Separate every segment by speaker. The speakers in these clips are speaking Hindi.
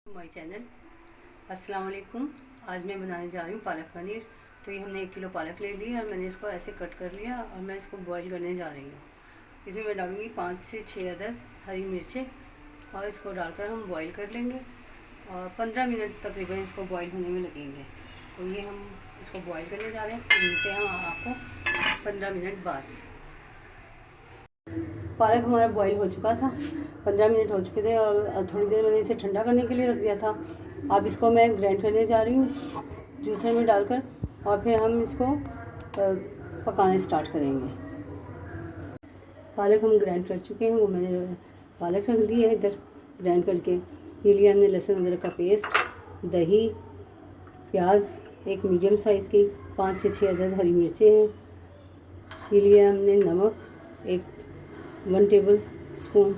Speaker 1: My channel. अस्सलाम वालेकुम। आज मैं बनाने जा रही हूँ पालक पनीर। तो ये हमने 1 किलो पालक ले ली और मैंने इसको ऐसे कट कर लिया और मैं इसको बॉईल करने जा रही हूँ। इसमें मैं डालूँगी 5 से 6 अदद हरी मिर्चें और इसको डालकर हम बॉईल कर लेंगे और 15 मिनट तकरीबन इसको बॉईल होने में लगेंगे। तो ये हम इसको बॉईल करने जा रहे हैं, फिर मिलते हैं आपको 15 मिनट बाद। पालक हमारा बॉईल हो चुका था, 15 मिनट हो चुके थे और थोड़ी देर मैंने इसे ठंडा करने के लिए रख दिया था। अब इसको मैं ग्राइंड करने जा रही हूँ जूसर में डालकर और फिर हम इसको पकाने स्टार्ट करेंगे। पालक हम ग्राइंड कर चुके हैं, वो मैंने पालक रख दी है इधर ग्राइंड करके। ये लिया हमने लहसुन अदरक का पेस्ट, दही, प्याज एक मीडियम साइज़ की, 5 से 6 अदद हरी मिर्चें हैं। ये लिया हमने नमक, एक 1 टेबल स्पून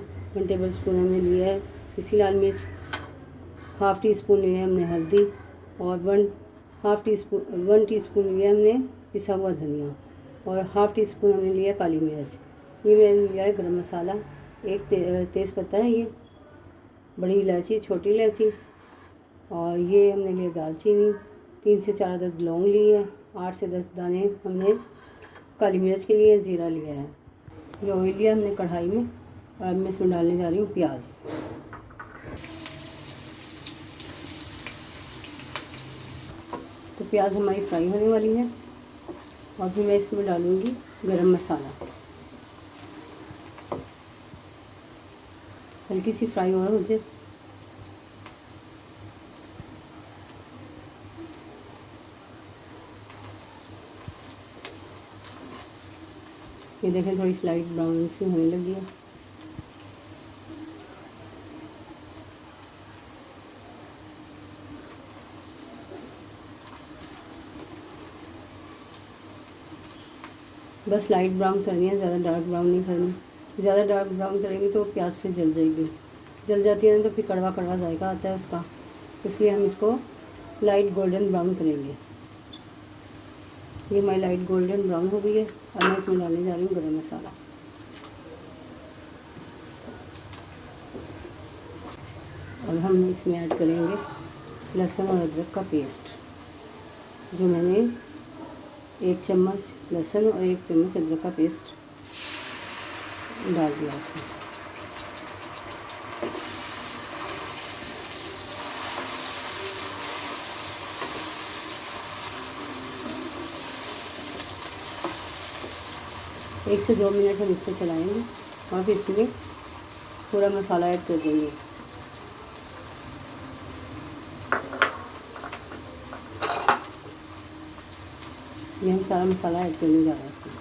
Speaker 1: हमने लिया है पिसी लाल मिर्च, हाफ़ टी स्पून लिया है हमने हल्दी और 1 टीस्पून लिया हमने पिसा हुआ धनिया और हाफ़ टी स्पून हमने लिया काली मिर्च। ये मैंने लिया है गरम मसाला, एक तेज़ पत्ता है, ये बड़ी इलायची, छोटी इलायची, और ये हमने लिया दालचीनी, 3 से 4 अदद लौंग लिए है, 8 से 10 दाने हमने काली मिर्च के लिए ज़ीरा लिया है। ये ऑयल लिया हमने कढ़ाई में और अब मैं इसमें डालने जा रही हूँ प्याज। तो प्याज हमारी फ्राई होने वाली है और फिर मैं इसमें डालूँगी गरम मसाला। हल्की सी फ्राई और हो जाए। ये देखें थोड़ी स्लाइट ब्राउन सी होने लगी है। बस लाइट ब्राउन करनी है, ज़्यादा डार्क ब्राउन नहीं करनी। ज़्यादा डार्क ब्राउन करेंगे तो प्याज फिर जल जाएगी, जल जाती है तो फिर कड़वा कड़वा जायका आता है उसका। इसलिए हम इसको लाइट गोल्डन ब्राउन करेंगे। ये हमारी लाइट गोल्डन ब्राउन हो गई है और मैं इसमें डालने जा रही हूँ गरम मसाला। और हम इसमें ऐड करेंगे लहसुन और अदरक का पेस्ट, जो मैंने 1 चम्मच लहसुन और 1 चम्मच अदरक का पेस्ट डाल दिया इसमें। एक से 2 मिनट हम इसको चलाएंगे और फिर इसमें पूरा मसाला ऐड कर देंगे। ये हम सारा मसाला ऐड करने जा रहे हैं इसमें।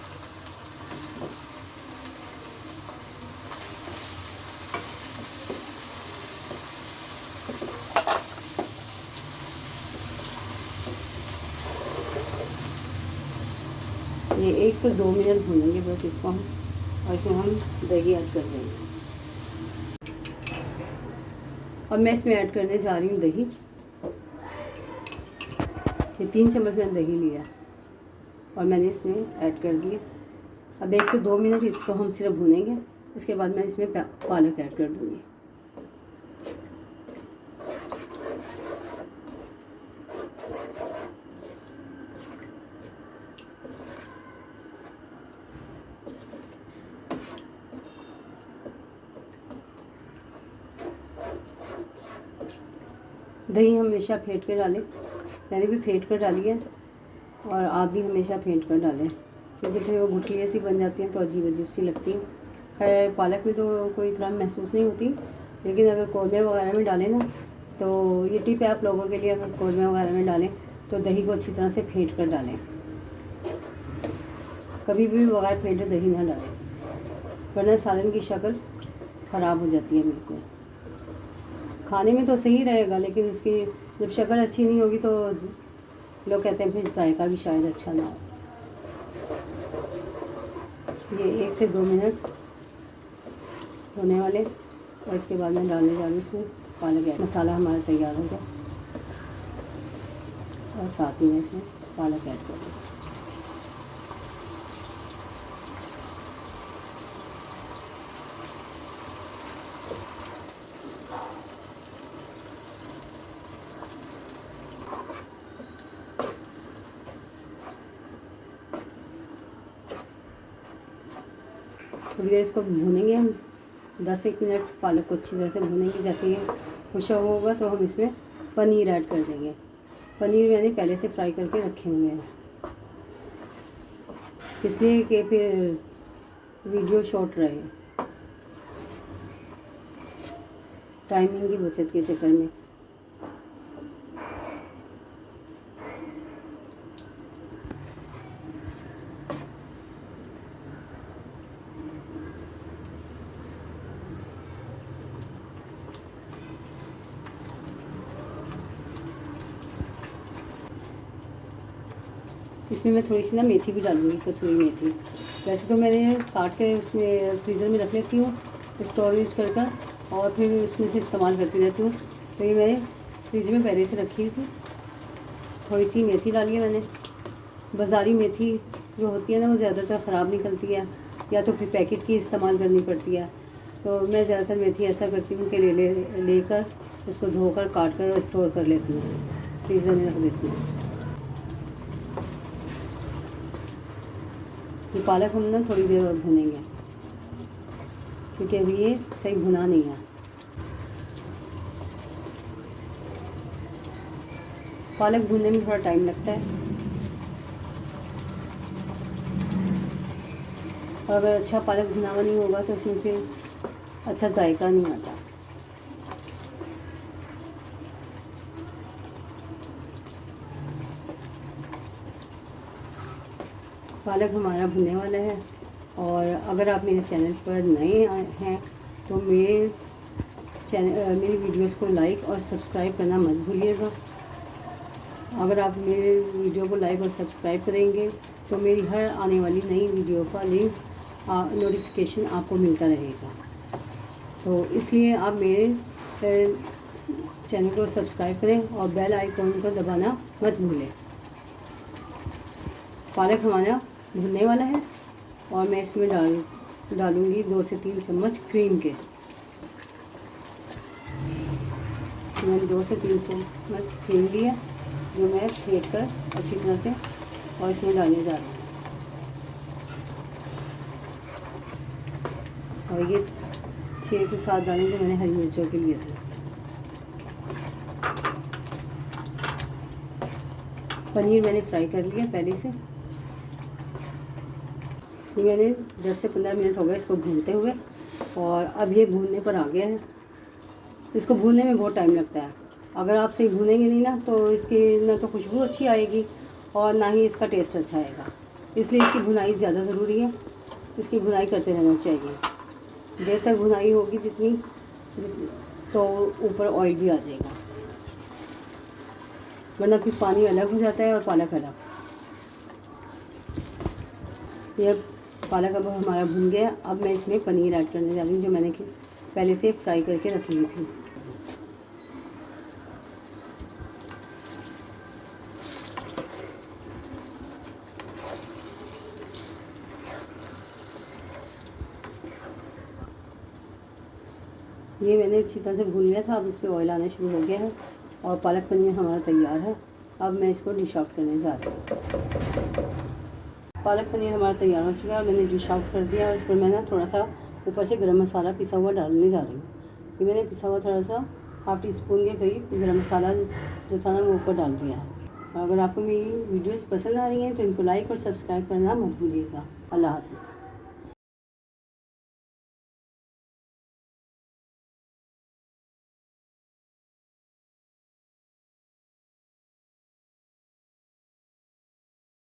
Speaker 1: ये 1 से 2 मिनट भूनेंगे बस इसको हम, और इसमें हम दही ऐड कर देंगे। अब मैं इसमें ऐड करने जा रही हूँ दही। ये 3 चम्मच मैंने दही लिया और मैंने इसमें ऐड कर दिए। अब 1 से 2 मिनट इसको हम सिर्फ भूनेंगे, उसके बाद मैं इसमें पालक ऐड कर दूँगी। दही हमेशा फेंट कर डालें, मैंने भी फेंट कर डाली है और आप भी हमेशा फेंट कर डालें, क्योंकि फिर वो गुठलियाँ सी बन जाती हैं तो अजीब अजीब सी लगती हैं। खैर पालक में तो कोई इतना महसूस नहीं होती, लेकिन अगर कौरमे वगैरह में डालें ना, तो ये टिप है आप लोगों के लिए, अगर कौरमे वगैरह में डालें तो दही को अच्छी तरह से फेंट कर डालें। कभी भी बगैर फेंटे दही ना डालें, वरना सालन की शक्ल ख़राब हो जाती है बिल्कुल। खाने में तो सही रहेगा, लेकिन इसकी जब शक्ल अच्छी नहीं होगी तो लोग कहते हैं फिर जायका भी शायद अच्छा ना हो। ये 1 से 2 मिनट होने वाले और इसके बाद मैं डालने जा रही हूँ इसमें पालक। मसाला हमारा तैयार हो गया और साथ ही में इसमें पालक ऐड कर दूँ। थोड़ी देर इसको भूनेंगे हम, 10-1 मिनट पालक को अच्छी तरह से भूनेंगे। जैसे ये खुशा होगा तो हम इसमें पनीर ऐड कर देंगे। पनीर मैंने पहले से फ्राई करके रखे हुए हैं, इसलिए कि फिर वीडियो शॉर्ट रहे, टाइमिंग की बचत के चक्कर में। इसमें मैं थोड़ी सी ना मेथी भी डालूँगी, कसूरी मेथी। वैसे तो मैंने काट के उसमें फ्रीज़र में रख लेती हूँ स्टोरेज कर और फिर उसमें से इस्तेमाल करती रहती हूँ। तो ये मैंने फ्रिज में पहले से रखी थी। थोड़ी सी मेथी डाली है मैंने। बाज़ारी मेथी जो होती है ना वो ज़्यादातर ख़राब निकलती है, या तो फिर पैकेट की इस्तेमाल करनी पड़ती है। तो मैं ज़्यादातर मेथी ऐसा करती हूँ कि लेकर उसको धोकर काट कर और स्टोर कर लेती हूँ, फ्रीज़र में रख देती हूँ। ये पालक हम ना थोड़ी देर और भूनेंगे, क्योंकि अभी ये सही भुना नहीं है। पालक भूनने में थोड़ा टाइम लगता है, और अगर अच्छा पालक भुना हुआ नहीं होगा तो उसमें फिर अच्छा जायका नहीं आता। पालक हमारा भुनने वाला है। और अगर आप मेरे चैनल पर नए हैं तो मेरी वीडियोस को लाइक और सब्सक्राइब करना मत भूलिएगा। अगर आप मेरे वीडियो को लाइक और सब्सक्राइब करेंगे तो मेरी हर आने वाली नई वीडियो का लिंक नोटिफिकेशन आपको मिलता रहेगा। तो इसलिए आप मेरे चैनल को सब्सक्राइब करें और बेल आइकॉन को दबाना मत भूलें। पालक हमारा भुनने वाला है और मैं इसमें डालूँगी 2 से 3 चम्मच क्रीम के। मैंने 2 से 3 चम्मच क्रीम लिया, जो मैं फेंट कर अच्छी तरह से और इसमें डालने जा रही हूँ। और ये 6 से 7 दाने जो मैंने हरी मिर्चों के लिए थे। पनीर मैंने फ्राई कर लिया पहले से। ये मैंने 10 से 15 मिनट हो गए इसको भूनते हुए, और अब ये भूनने पर आ गया है। इसको भूनने में बहुत टाइम लगता है। अगर आप सही भूनेंगे नहीं ना तो इसकी ना तो खुशबू अच्छी आएगी और ना ही इसका टेस्ट अच्छा आएगा। इसलिए इसकी भुनाई ज़्यादा ज़रूरी है। इसकी भुनाई करते रहना चाहिए। देर तक भुनाई होगी जितनी तो ऊपर ऑयल भी आ जाएगा, वरना फिर पानी अलग हो जाता है और पालक अलग। ये पालक अब हमारा भुन गया। अब मैं इसमें पनीर ऐड करने जा रही हूँ, जो मैंने पहले से फ्राई करके रखी हुई थी। ये मैंने अच्छी तरह से भून लिया था। अब इस पर ऑयल आना शुरू हो गया है और पालक पनीर हमारा तैयार है। अब मैं इसको डिश आउट करने जा रही हूँ। पालक पनीर हमारा तैयार हो चुका है और मैंने डिश आउट कर दिया। और इस पर मैं ना थोड़ा सा ऊपर से गरम मसाला पिसा हुआ डालने जा रही हूँ। ये मैंने पिसा हुआ थोड़ा सा ½ टीस्पून के करीब गरम मसाला जो था ना वो ऊपर डाल दिया है। और अगर आपको मेरी वीडियोस पसंद आ रही हैं तो इनको लाइक और सब्सक्राइब करना मत भूलिएगा। अल्लाह हाफ़िज़।